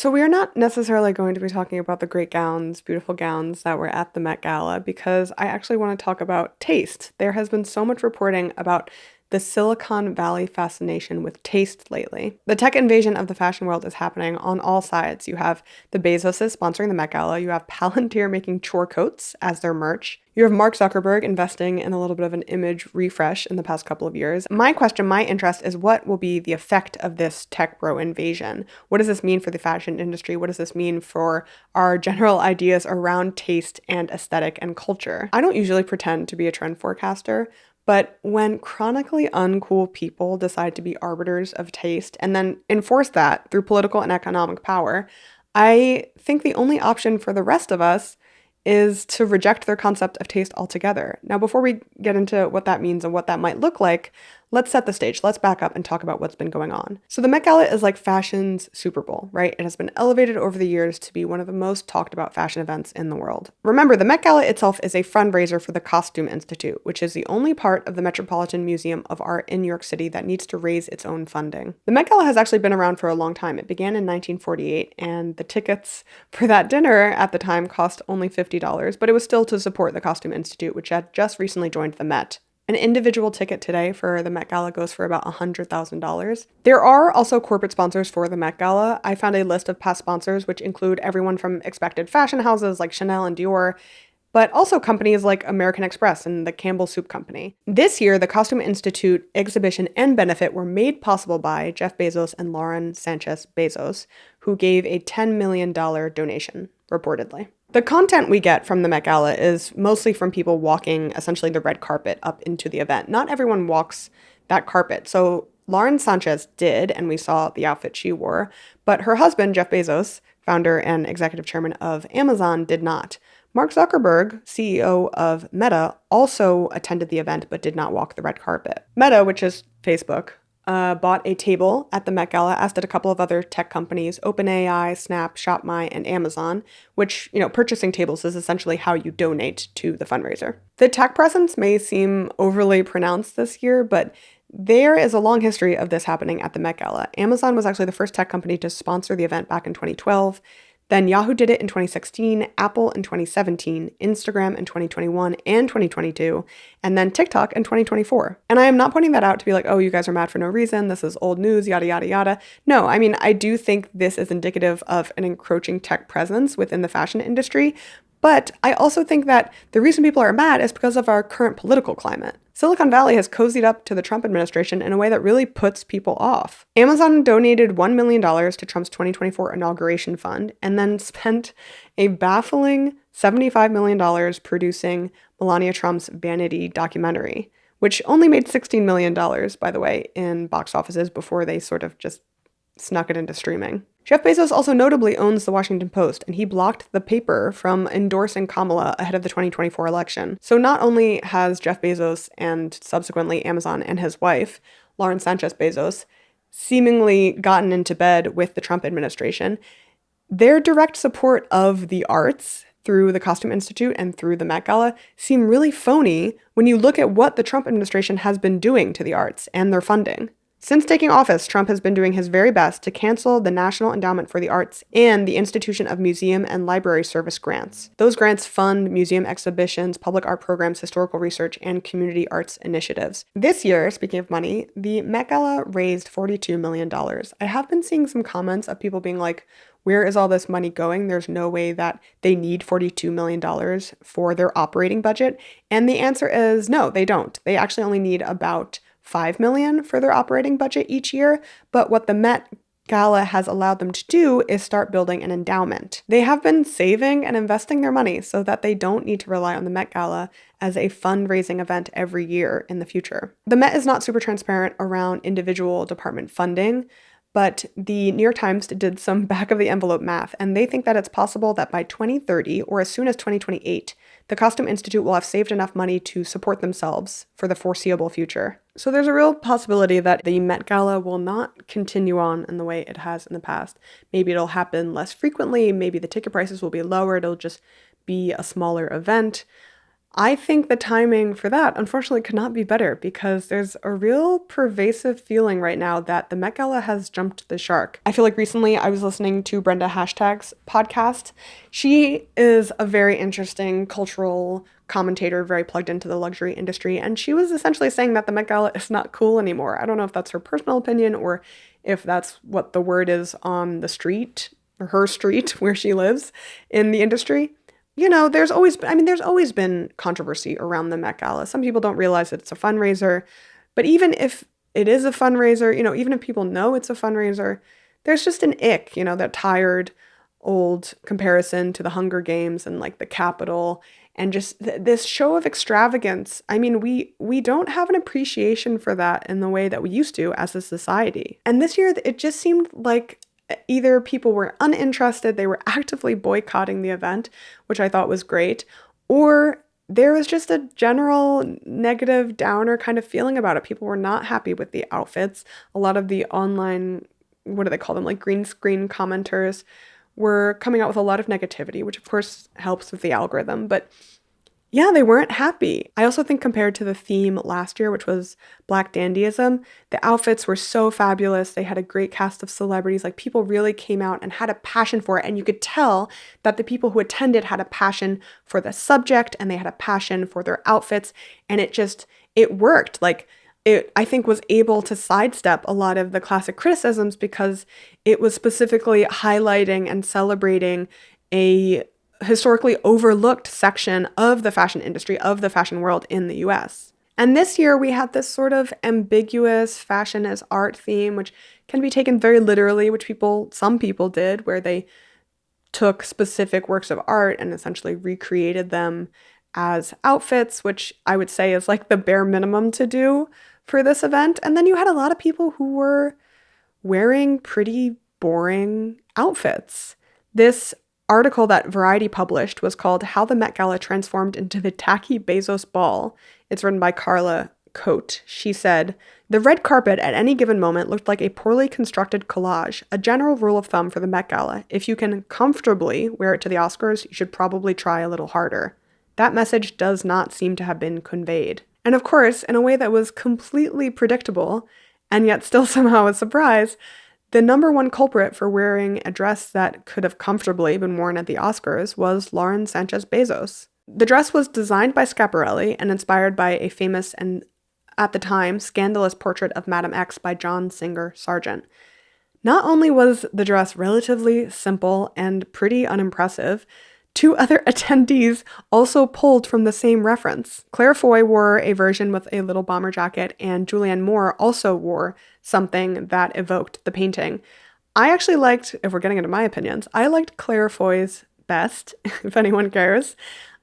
So we are not necessarily going to be talking about the great gowns, beautiful gowns that were at the Met Gala, because I actually want to talk about taste. There has been so much reporting about the Silicon Valley fascination with taste lately. The tech invasion of the fashion world is happening on all sides. You have the Bezoses sponsoring the Met Gala. You have Palantir making chore coats as their merch. You have Mark Zuckerberg investing in a little bit of an image refresh in the past couple of years. My question, my interest is what will be the effect of this tech bro invasion? What does this mean for the fashion industry? What does this mean for our general ideas around taste and aesthetic and culture? I don't usually pretend to be a trend forecaster, but when chronically uncool people decide to be arbiters of taste and then enforce that through political and economic power, I think the only option for the rest of us is to reject their concept of taste altogether. Now, before we get into what that means and what that might look like, let's set the stage. Let's back up and talk about what's been going on. So the Met Gala is like fashion's Super Bowl, right? It has been elevated over the years to be one of the most talked about fashion events in the world. Remember, the Met Gala itself is a fundraiser for the Costume Institute, which is the only part of the Metropolitan Museum of Art in New York City that needs to raise its own funding. The Met Gala has actually been around for a long time. It began in 1948, and the tickets for that dinner at the time cost only $50, but it was still to support the Costume Institute, which had just recently joined the Met. An individual ticket today for the Met Gala goes for about $100,000. There are also corporate sponsors for the Met Gala. I found a list of past sponsors, which include everyone from expected fashion houses like Chanel and Dior, but also companies like American Express and the Campbell Soup Company. This year, the Costume Institute exhibition and benefit were made possible by Jeff Bezos and Lauren Sanchez Bezos, who gave a $10 million donation, reportedly. The content we get from the Met Gala is mostly from people walking essentially the red carpet up into the event. Not everyone walks that carpet. So Lauren Sanchez did, and we saw the outfit she wore, but her husband, Jeff Bezos, founder and executive chairman of Amazon, did not. Mark Zuckerberg, CEO of Meta, also attended the event but did not walk the red carpet. Meta, which is Facebook, bought a table at the Met Gala, as did a couple of other tech companies, OpenAI, Snap, ShopMy, and Amazon, which, purchasing tables is essentially how you donate to the fundraiser. The tech presence may seem overly pronounced this year, but there is a long history of this happening at the Met Gala. Amazon was actually the first tech company to sponsor the event back in 2012. Then Yahoo did it in 2016, Apple in 2017, Instagram in 2021 and 2022, and then TikTok in 2024. And I am not pointing that out to be like, oh, you guys are mad for no reason, this is old news, yada, yada, yada. No, I mean, I do think this is indicative of an encroaching tech presence within the fashion industry, but I also think that the reason people are mad is because of our current political climate. Silicon Valley has cozied up to the Trump administration in a way that really puts people off. Amazon donated $1 million to Trump's 2024 inauguration fund and then spent a baffling $75 million producing Melania Trump's vanity documentary, which only made $16 million, by the way, in box offices before they sort of just snuck it into streaming. Jeff Bezos also notably owns the Washington Post, and he blocked the paper from endorsing Kamala ahead of the 2024 election. So not only has Jeff Bezos and subsequently Amazon and his wife, Lauren Sanchez Bezos, seemingly gotten into bed with the Trump administration, their direct support of the arts through the Costume Institute and through the Met Gala seem really phony when you look at what the Trump administration has been doing to the arts and their funding. Since taking office, Trump has been doing his very best to cancel the National Endowment for the Arts and the Institution of Museum and Library Service grants. Those grants fund museum exhibitions, public art programs, historical research, and community arts initiatives. This year, speaking of money, the Met Gala raised $42 million. I have been seeing some comments of people being like, where is all this money going? There's no way that they need $42 million for their operating budget. And the answer is no, they don't. They actually only need about $5 million for their operating budget each year, but what the Met Gala has allowed them to do is start building an endowment. They have been saving and investing their money so that they don't need to rely on the Met Gala as a fundraising event every year in the future. The Met is not super transparent around individual department funding, but the New York Times did some back-of-the-envelope math, and they think that it's possible that by 2030, or as soon as 2028, the Costume Institute will have saved enough money to support themselves for the foreseeable future. So there's a real possibility that the Met Gala will not continue on in the way it has in the past. Maybe it'll happen less frequently, maybe the ticket prices will be lower, it'll just be a smaller event. I think the timing for that, unfortunately, could not be better because there's a real pervasive feeling right now that the Met Gala has jumped the shark. I feel like recently I was listening to Brenda Hashtag's podcast. She is a very interesting cultural commentator, very plugged into the luxury industry, and she was essentially saying that the Met Gala is not cool anymore. I don't know if that's her personal opinion or if that's what the word is on the street, or her street where she lives in the industry. There's always been controversy around the Met Gala. Some people don't realize that it's a fundraiser, but even if it is a fundraiser, even if people know it's a fundraiser, there's just an ick, that tired old comparison to the Hunger Games and like the Capitol and just this show of extravagance. I mean, we don't have an appreciation for that in the way that we used to as a society. And this year, it just seemed like either people were uninterested, they were actively boycotting the event, which I thought was great, or there was just a general negative downer kind of feeling about it. People were not happy with the outfits. A lot of the online, what do they call them, like green screen commenters were coming out with a lot of negativity, which of course helps with the algorithm, but yeah, they weren't happy. I also think compared to the theme last year, which was Black Dandyism, the outfits were so fabulous. They had a great cast of celebrities. Like people really came out and had a passion for it. And you could tell that the people who attended had a passion for the subject and they had a passion for their outfits. And it worked. Like it, I think, was able to sidestep a lot of the classic criticisms because it was specifically highlighting and celebrating a historically overlooked section of the fashion industry, of the fashion world in the US. And this year we had this sort of ambiguous fashion as art theme, which can be taken very literally, which some people did, where they took specific works of art and essentially recreated them as outfits, which I would say is like the bare minimum to do for this event. And then you had a lot of people who were wearing pretty boring outfits. This article that Variety published was called How the Met Gala Transformed into the Tacky Bezos Ball. It's written by Carla Coate. She said, "The red carpet at any given moment looked like a poorly constructed collage. A general rule of thumb for the Met Gala: if you can comfortably wear it to the Oscars, you should probably try a little harder. That message does not seem to have been conveyed." And of course, in a way that was completely predictable, and yet still somehow a surprise, the number one culprit for wearing a dress that could have comfortably been worn at the Oscars was Lauren Sanchez Bezos. The dress was designed by Schiaparelli and inspired by a famous and, at the time, scandalous portrait of Madame X by John Singer Sargent. Not only was the dress relatively simple and pretty unimpressive, two other attendees also pulled from the same reference. Claire Foy wore a version with a little bomber jacket, and Julianne Moore also wore something that evoked the painting. I actually liked, if we're getting into my opinions, I liked Claire Foy's best, if anyone cares.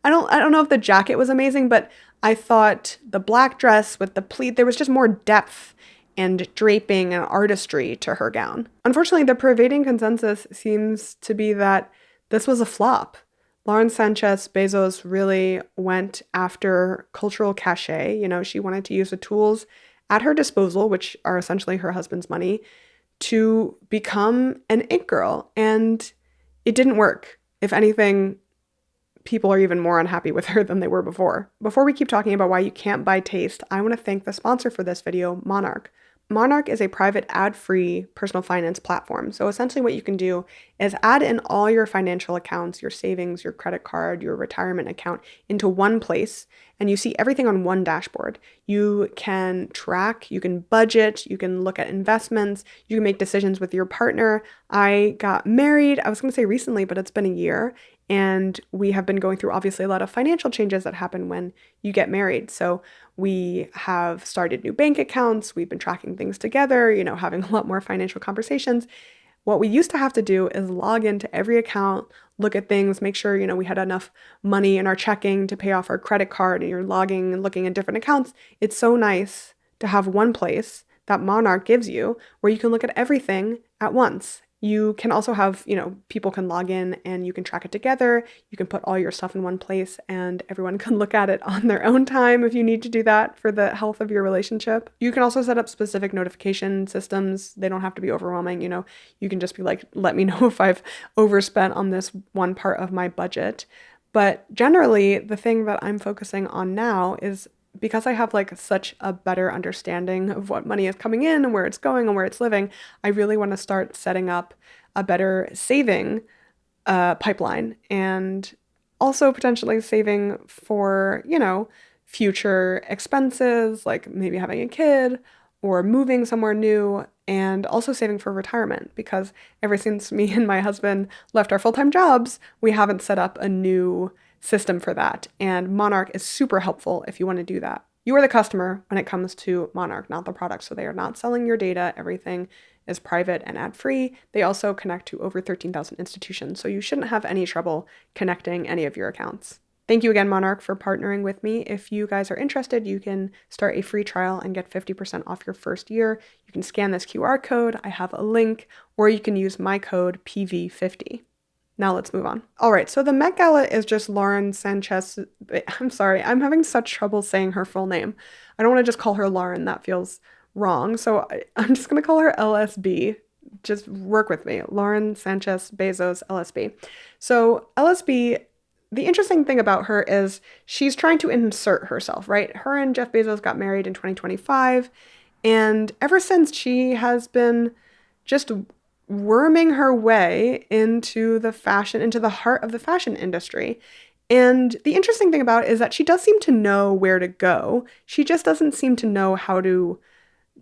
I don't know if the jacket was amazing, but I thought the black dress with the pleat, there was just more depth and draping and artistry to her gown. Unfortunately, the pervading consensus seems to be that this was a flop. Lauren Sanchez Bezos really went after cultural cachet. She wanted to use the tools at her disposal, which are essentially her husband's money, to become an it girl. And it didn't work. If anything, people are even more unhappy with her than they were before. Before we keep talking about why you can't buy taste, I want to thank the sponsor for this video, Monarch. Monarch is a private ad-free personal finance platform. So essentially what you can do is add in all your financial accounts, your savings, your credit card, your retirement account into one place, and you see everything on one dashboard. You can track, you can budget, you can look at investments, you can make decisions with your partner. I got married, I was going to say recently, but it's been a year, and we have been going through obviously a lot of financial changes that happen when you get married. So we have started new bank accounts. We've been tracking things together, having a lot more financial conversations. What we used to have to do is log into every account, look at things, make sure, we had enough money in our checking to pay off our credit card, and you're logging and looking at different accounts. It's so nice to have one place that Monarch gives you where you can look at everything at once. You can also have, people can log in and you can track it together. You can put all your stuff in one place and everyone can look at it on their own time if you need to do that for the health of your relationship. You can also set up specific notification systems. They don't have to be overwhelming. You can just be like, let me know if I've overspent on this one part of my budget. But generally, the thing that I'm focusing on now is because I have like such a better understanding of what money is coming in and where it's going and where it's living, I really want to start setting up a better saving pipeline and also potentially saving for, future expenses, like maybe having a kid or moving somewhere new, and also saving for retirement because ever since me and my husband left our full-time jobs, we haven't set up a new system for that. And Monarch is super helpful if you want to do that. You are the customer when it comes to Monarch, not the product. So they are not selling your data. Everything is private and ad-free. They also connect to over 13,000 institutions, so you shouldn't have any trouble connecting any of your accounts. Thank you again, Monarch, for partnering with me. If you guys are interested, you can start a free trial and get 50% off your first year. You can scan this QR code. I have a link, or you can use my code PV50. Now let's move on. All right, so the Met Gala is just Lauren Sanchez. I'm sorry, I'm having such trouble saying her full name. I don't want to just call her Lauren. That feels wrong. So I'm just going to call her LSB. Just work with me. Lauren Sanchez Bezos, LSB. So LSB, the interesting thing about her is she's trying to insert herself, right? Her and Jeff Bezos got married in 2025. And ever since, she has been just worming her way into the heart of the fashion industry. And the interesting thing about it is that she does seem to know where to go. She just doesn't seem to know how to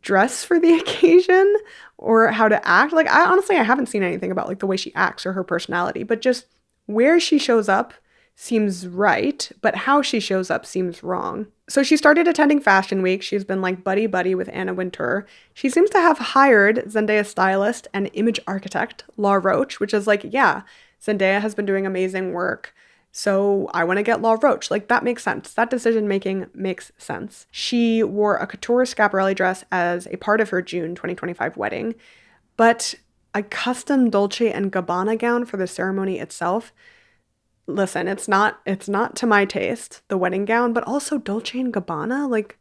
dress for the occasion or how to act. Like, I haven't seen anything about like the way she acts or her personality, but just where she shows up seems right, but how she shows up seems wrong. So she started attending Fashion Week. She's been like buddy with Anna Wintour. She seems to have hired Zendaya stylist and image architect Law Roach, which is like, yeah, Zendaya has been doing amazing work, so I want to get Law Roach. Like, that makes sense. That decision making makes sense. She wore a couture Schiaparelli dress as a part of her June 2025 wedding, but a custom Dolce & Gabbana gown for the ceremony itself. Listen, it's not to my taste, the wedding gown, but also Dolce & Gabbana, like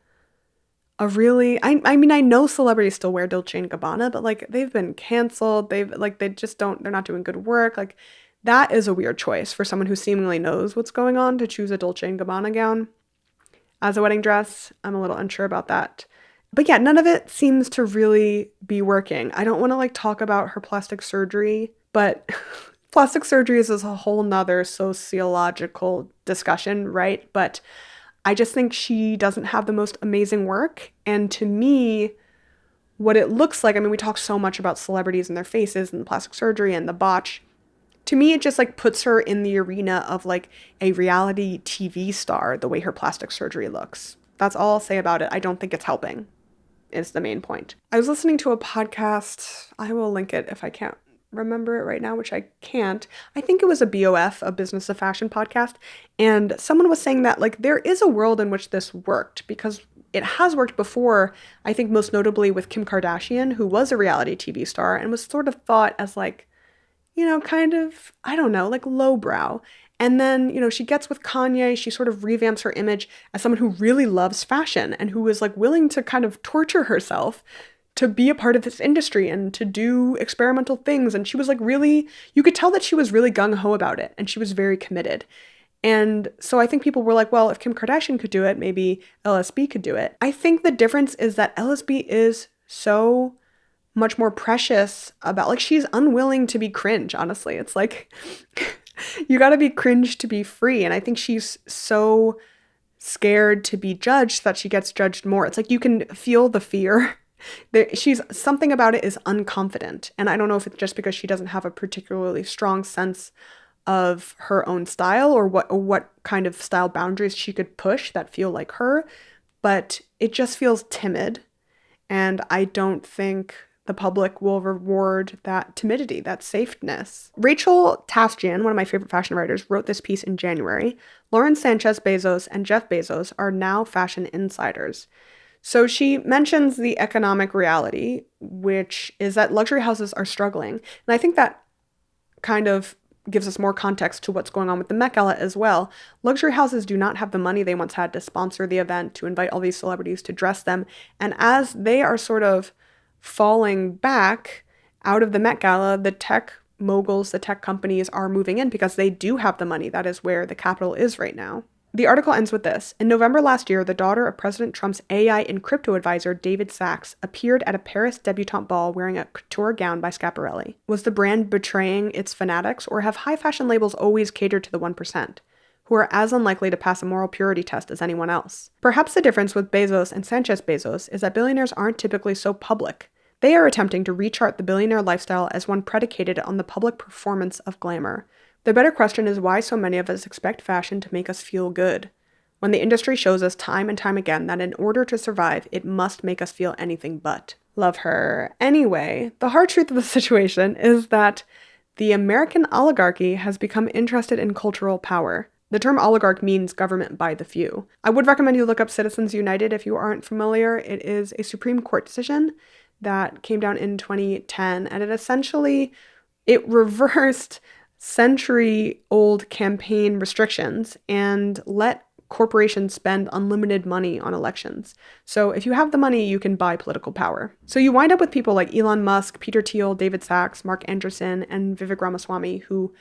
a really, I mean, I know celebrities still wear Dolce & Gabbana, but like they've been canceled. They're not doing good work. Like, that is a weird choice for someone who seemingly knows what's going on to choose a Dolce & Gabbana gown as a wedding dress. I'm a little unsure about that. But yeah, none of it seems to really be working. I don't want to like talk about her plastic surgery, but plastic surgery is a whole nother sociological discussion, right? But I just think she doesn't have the most amazing work. And to me, what it looks like, I mean, we talk so much about celebrities and their faces and plastic surgery and the botch. To me, it just like puts her in the arena of like a reality TV star, the way her plastic surgery looks. That's all I'll say about it. I don't think it's helping, is the main point. I was listening to a podcast. I will link it if I can't remember it right now, which I can't. I think it was a BOF, a Business of Fashion podcast. And someone was saying that like there is a world in which this worked because it has worked before, I think most notably with Kim Kardashian, who was a reality TV star and was sort of thought as like, kind of, I don't know, like lowbrow. And then, she gets with Kanye, she sort of revamps her image as someone who really loves fashion and who is like willing to kind of torture herself to be a part of this industry and to do experimental things. And she was like really, you could tell that she was really gung-ho about it and she was very committed. And so I think people were like, well, if Kim Kardashian could do it, maybe LSB could do it. I think the difference is that LSB is so much more precious about, like, she's unwilling to be cringe, honestly. It's like, you gotta be cringe to be free. And I think she's so scared to be judged that she gets judged more. It's like you can feel the fear. She's something about it is unconfident. And I don't know if it's just because she doesn't have a particularly strong sense of her own style or what kind of style boundaries she could push that feel like her, but it just feels timid. And I don't think the public will reward that timidity, that safeness. Rachel Taskian, one of my favorite fashion writers, wrote this piece in January. Lauren Sanchez Bezos and Jeff Bezos are now fashion insiders. So she mentions the economic reality, which is that luxury houses are struggling. And I think that kind of gives us more context to what's going on with the Met Gala as well. Luxury houses do not have the money they once had to sponsor the event, to invite all these celebrities to dress them. And as they are sort of falling back out of the Met Gala, the tech moguls, the tech companies, are moving in because they do have the money. That is where the capital is right now. The article ends with this. In November last year, the daughter of President Trump's AI and crypto advisor, David Sachs, appeared at a Paris debutante ball wearing a couture gown by Schiaparelli. Was the brand betraying its fanatics, or have high fashion labels always catered to the 1%, who are as unlikely to pass a moral purity test as anyone else? Perhaps the difference with Bezos and Sanchez Bezos is that billionaires aren't typically so public. They are attempting to rechart the billionaire lifestyle as one predicated on the public performance of glamour. The better question is why so many of us expect fashion to make us feel good, when the industry shows us time and time again that in order to survive, it must make us feel anything but. Love her. Anyway, the hard truth of the situation is that the American oligarchy has become interested in cultural power. The term oligarch means government by the few. I would recommend you look up Citizens United if you aren't familiar. It is a Supreme Court decision that came down in 2010, and it reversed century-old campaign restrictions and let corporations spend unlimited money on elections. So if you have the money, you can buy political power. So you wind up with people like Elon Musk, Peter Thiel, David Sachs, Mark Anderson, and Vivek Ramaswamy, who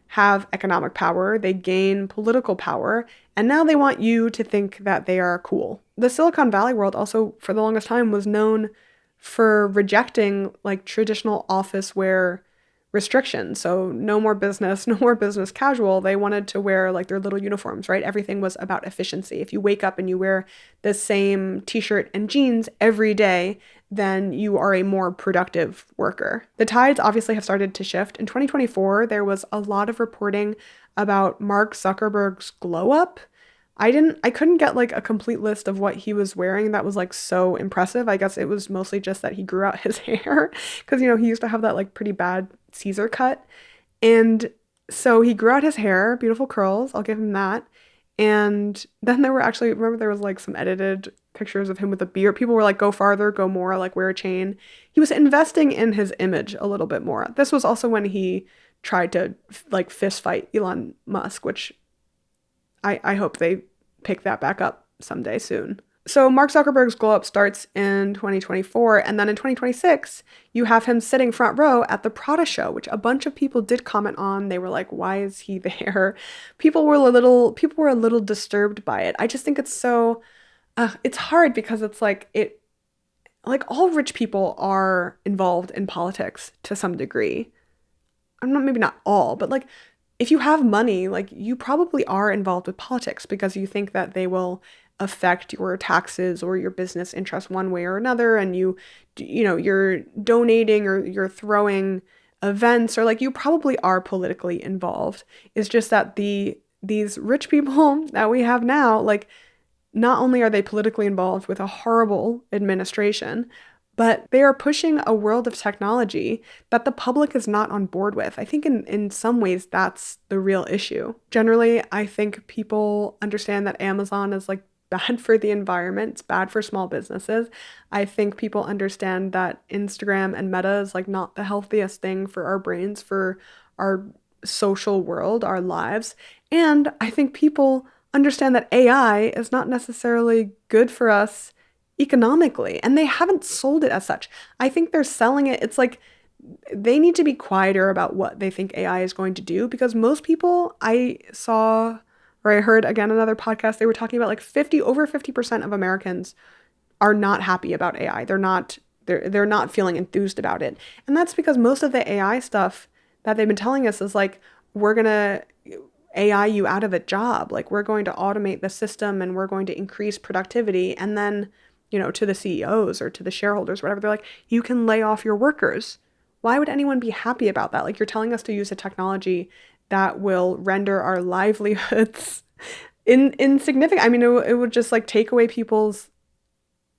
have economic power, they gain political power, and now they want you to think that they are cool. The Silicon Valley world also, for the longest time, was known for rejecting like traditional office wear restrictions. So no more business casual. They wanted to wear like their little uniforms, right? Everything was about efficiency. If you wake up and you wear the same t-shirt and jeans every day, then you are a more productive worker. The tides obviously have started to shift. In 2024, there was a lot of reporting about Mark Zuckerberg's glow up. I couldn't get like a complete list of what he was wearing that was like so impressive. I guess it was mostly just that he grew out his hair because, he used to have that like pretty bad Caesar cut. And so he grew out his hair, beautiful curls. I'll give him that. And then there was like some edited pictures of him with a beard. People were like, go farther, go more, like wear a chain. He was investing in his image a little bit more. This was also when he tried to like fist fight Elon Musk, which I hope they pick that back up someday soon. So Mark Zuckerberg's glow up starts in 2024, and then in 2026, you have him sitting front row at the Prada show, which a bunch of people did comment on. They were like, why is he there? People were a little disturbed by it. I just think it's so, it's hard because it's like all rich people are involved in politics to some degree. Maybe not all, but like, if you have money, like you probably are involved with politics because you think that they will affect your taxes or your business interests one way or another, and you're donating or you're throwing events, or like you probably are politically involved. It's just that these rich people that we have now, like not only are they politically involved with a horrible administration, but they are pushing a world of technology that the public is not on board with. I think in some ways that's the real issue. Generally, I think people understand that Amazon is like bad for the environment. It's bad for small businesses. I think people understand that Instagram and Meta is like not the healthiest thing for our brains, for our social world, our lives. And I think people understand that AI is not necessarily good for us economically, and they haven't sold it as such. I think they're selling it. It's like they need to be quieter about what they think AI is going to do, because most people I saw, or I heard again another podcast, they were talking about like over 50% of Americans are not happy about AI. They're not feeling enthused about it. And that's because most of the AI stuff that they've been telling us is like, we're going to AI you out of a job. Like we're going to automate the system and we're going to increase productivity. And then to the CEOs or to the shareholders, whatever, they're like, you can lay off your workers. Why would anyone be happy about that? Like you're telling us to use a technology that will render our livelihoods insignificant. I mean, it would just like take away people's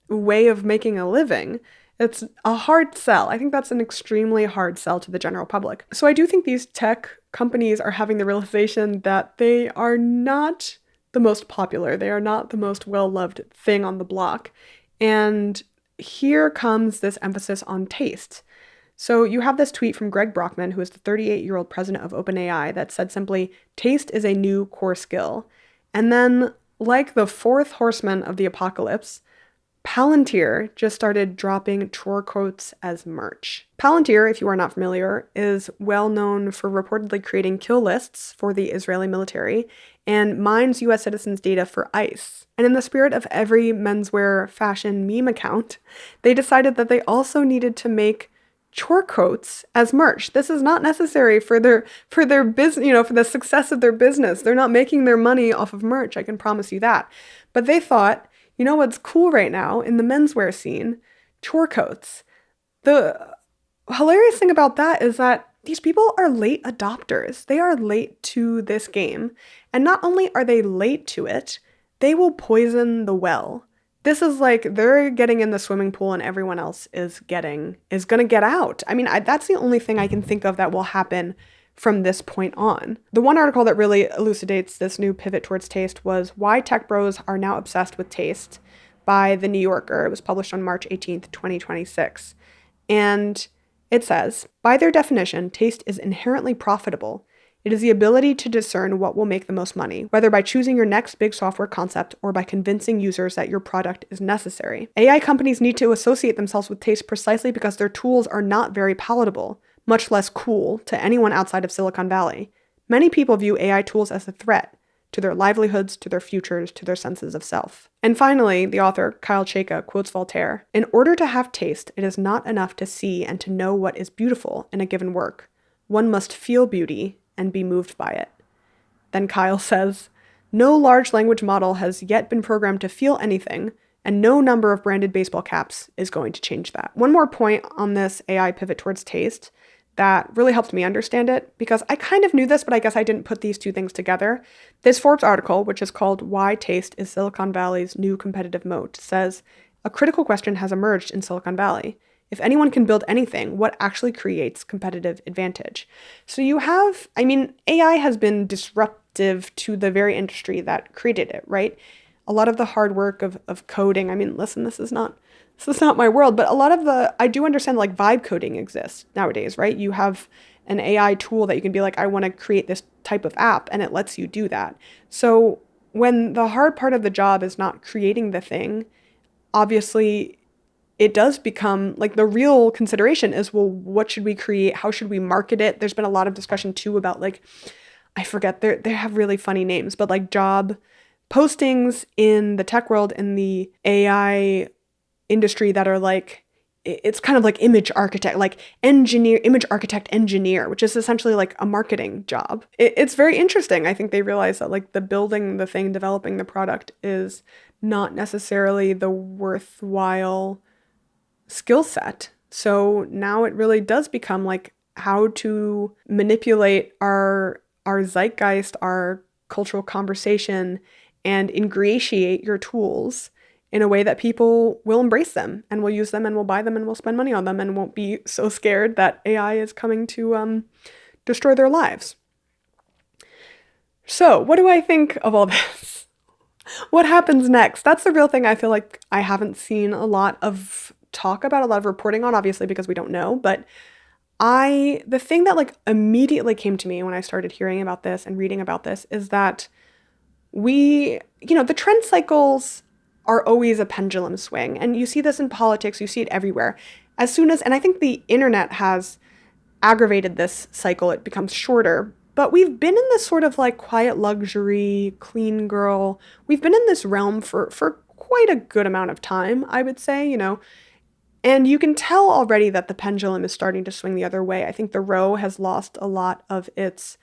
way of making a living. It's a hard sell. I think that's an extremely hard sell to the general public. So I do think these tech companies are having the realization that they are not the most popular. They are not the most well-loved thing on the block. And here comes this emphasis on taste. So you have this tweet from Greg Brockman, who is the 38-year-old president of OpenAI, that said simply, taste is a new core skill. And then, like the fourth horseman of the apocalypse, Palantir just started dropping chore quotes as merch. Palantir, if you are not familiar, is well known for reportedly creating kill lists for the Israeli military and mines US citizens' data for ICE. And in the spirit of every menswear fashion meme account, they decided that they also needed to make chore quotes as merch. This is not necessary for their business, for the success of their business. They're not making their money off of merch, I can promise you that. But they thought, you know what's cool right now in the menswear scene? Chore coats. The hilarious thing about that is that these people are late adopters. They are late to this game. And not only are they late to it, they will poison the well. This is like they're getting in the swimming pool and everyone else is going to get out. I mean, that's the only thing I can think of that will happen from this point on. The one article that really elucidates this new pivot towards taste was Why Tech Bros Are Now Obsessed with Taste by The New Yorker. It was published on March 18th, 2026. And it says, by their definition, taste is inherently profitable. It is the ability to discern what will make the most money, whether by choosing your next big software concept or by convincing users that your product is necessary. AI companies need to associate themselves with taste precisely because their tools are not very palatable, much less cool, to anyone outside of Silicon Valley. Many people view AI tools as a threat to their livelihoods, to their futures, to their senses of self. And finally, the author, Kyle Chayka, quotes Voltaire, in order to have taste, it is not enough to see and to know what is beautiful in a given work. One must feel beauty and be moved by it. Then Kyle says, no large language model has yet been programmed to feel anything, and no number of branded baseball caps is going to change that. One more point on this AI pivot towards taste that really helped me understand it, because I kind of knew this, but I guess I didn't put these two things together. This Forbes article, which is called Why Taste is Silicon Valley's New Competitive Moat, says, a critical question has emerged in Silicon Valley. If anyone can build anything, what actually creates competitive advantage? So you have, AI has been disruptive to the very industry that created it, right? A lot of the hard work of coding, listen, this is not my world, but a lot of I do understand like vibe coding exists nowadays, right? You have an AI tool that you can be like, I want to create this type of app, and it lets you do that. So when the hard part of the job is not creating the thing, obviously it does become like the real consideration is, well, what should we create? How should we market it? There's been a lot of discussion too about like, I forget, they have really funny names, but like job postings in the tech world, in the AI industry that are like, it's kind of like image architect, like image architect engineer, which is essentially like a marketing job. It's very interesting. I think they realize that like the building the thing, developing the product is not necessarily the worthwhile skill set. So now it really does become like how to manipulate our zeitgeist, our cultural conversation, and ingratiate your tools in a way that people will embrace them and will use them and will buy them and will spend money on them and won't be so scared that AI is coming to destroy their lives. So what do I think of all this? What happens next? That's the real thing I feel like I haven't seen a lot of talk about, a lot of reporting on, obviously, because we don't know. But the thing that like immediately came to me when I started hearing about this and reading about this is that the trend cycles are always a pendulum swing. And you see this in politics, you see it everywhere. And I think the internet has aggravated this cycle, it becomes shorter. But we've been in this sort of like quiet luxury, clean girl. We've been in this realm for quite a good amount of time, I would say, And you can tell already that the pendulum is starting to swing the other way. I think the row has lost a lot of its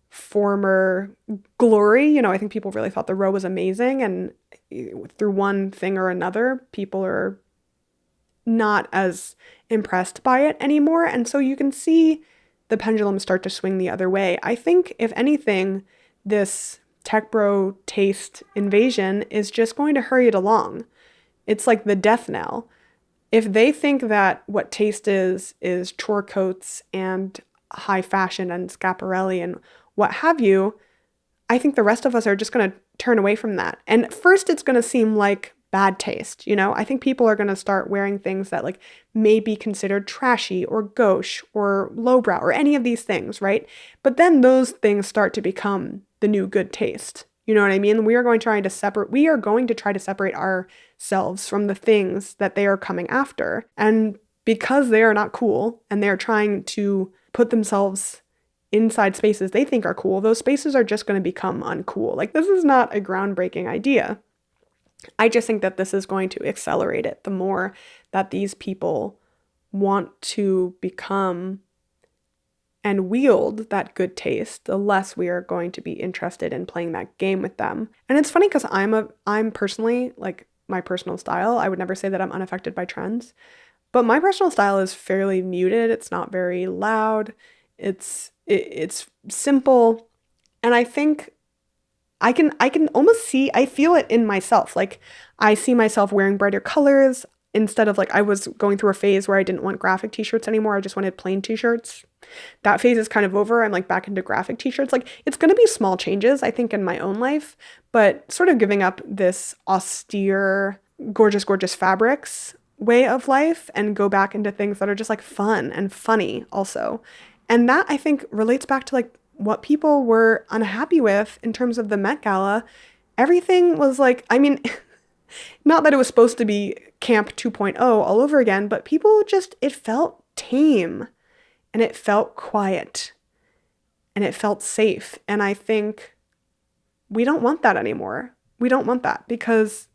former glory. I think people really thought the row was amazing, and through one thing or another, people are not as impressed by it anymore. And so you can see the pendulum start to swing the other way. I think, if anything, this tech bro taste invasion is just going to hurry it along. It's like the death knell. If they think that what taste is chore coats and high fashion and Schiaparelli and what have you, I think the rest of us are just going to turn away from that. And first, it's going to seem like bad taste. I think people are going to start wearing things that like may be considered trashy or gauche or lowbrow or any of these things, right? But then those things start to become the new good taste. You know what I mean? We are going to try to separate ourselves from the things that they are coming after. And because they are not cool and they're trying to put themselves inside spaces they think are cool, those spaces are just going to become uncool. Like, this is not a groundbreaking idea. I just think that this is going to accelerate it. The more that these people want to become and wield that good taste, the less we are going to be interested in playing that game with them. And it's funny because I'm personally, like, my personal style, I would never say that I'm unaffected by trends, but my personal style is fairly muted. It's not very loud. It's simple. And I think I can almost I feel it in myself. Like, I see myself wearing brighter colors instead of, like, I was going through a phase where I didn't want graphic t-shirts anymore. I just wanted plain t-shirts. That phase is kind of over. I'm, like, back into graphic t-shirts. Like, it's going to be small changes, I think, in my own life, but sort of giving up this austere, gorgeous, gorgeous fabrics way of life and go back into things that are just, like, fun and funny also. And that, I think, relates back to, like, what people were unhappy with in terms of the Met Gala. Everything was like, I mean, not that it was supposed to be Camp 2.0 all over again, but people just, it felt tame and it felt quiet and it felt safe. And I think we don't want that anymore. We don't want that because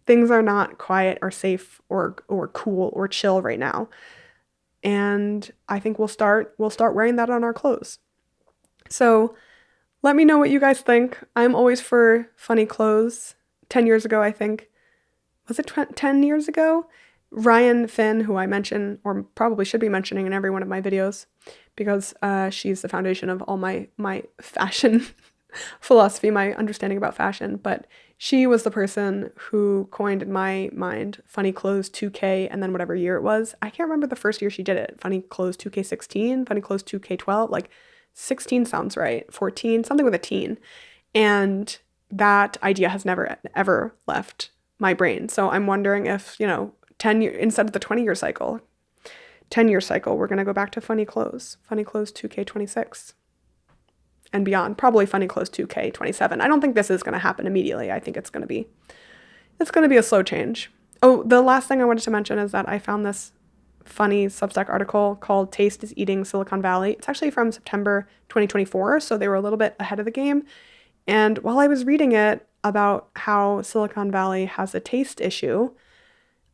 things are not quiet or safe or cool or chill right now. And I think we'll start wearing that on our clothes. So let me know what you guys think. I'm always for funny clothes. 10 years ago, I think. Was it 10 years ago? Rian Phin, who I mention, or probably should be mentioning in every one of my videos, because she's the foundation of all my fashion philosophy, my understanding about fashion. But she was the person who coined in my mind Funny Clothes 2K and then whatever year it was. I can't remember the first year she did it. Funny Clothes 2K16, Funny Clothes 2K12, like 16 sounds right, 14, something with a teen. And that idea has never, ever left my brain. So I'm wondering if, 10 years, instead of the 20-year cycle, 10-year cycle, we're going to go back to Funny Clothes 2K26 and beyond. Probably Funny Clothes 2K27. I don't think this is going to happen immediately. I think it's going to be a slow change. Oh, the last thing I wanted to mention is that I found this funny Substack article called Taste is Eating Silicon Valley. It's actually from September 2024, so they were a little bit ahead of the game. And while I was reading it about how Silicon Valley has a taste issue,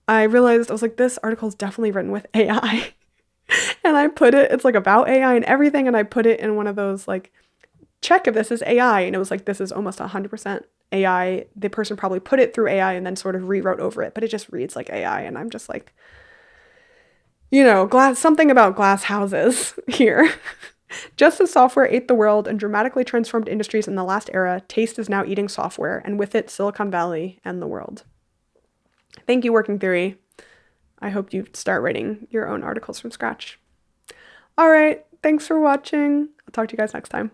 I realized, I was like, this article is definitely written with AI. And I put it, it's like about AI and everything, and I put it in one of those, like, check if this is AI. And it was like, this is almost 100% AI. The person probably put it through AI and then sort of rewrote over it, but it just reads like AI. And I'm just like, something about glass houses here. Just as software ate the world and dramatically transformed industries in the last era, taste is now eating software, and with it, Silicon Valley and the world. Thank you, Working Theory. I hope you start writing your own articles from scratch. All right, thanks for watching. I'll talk to you guys next time.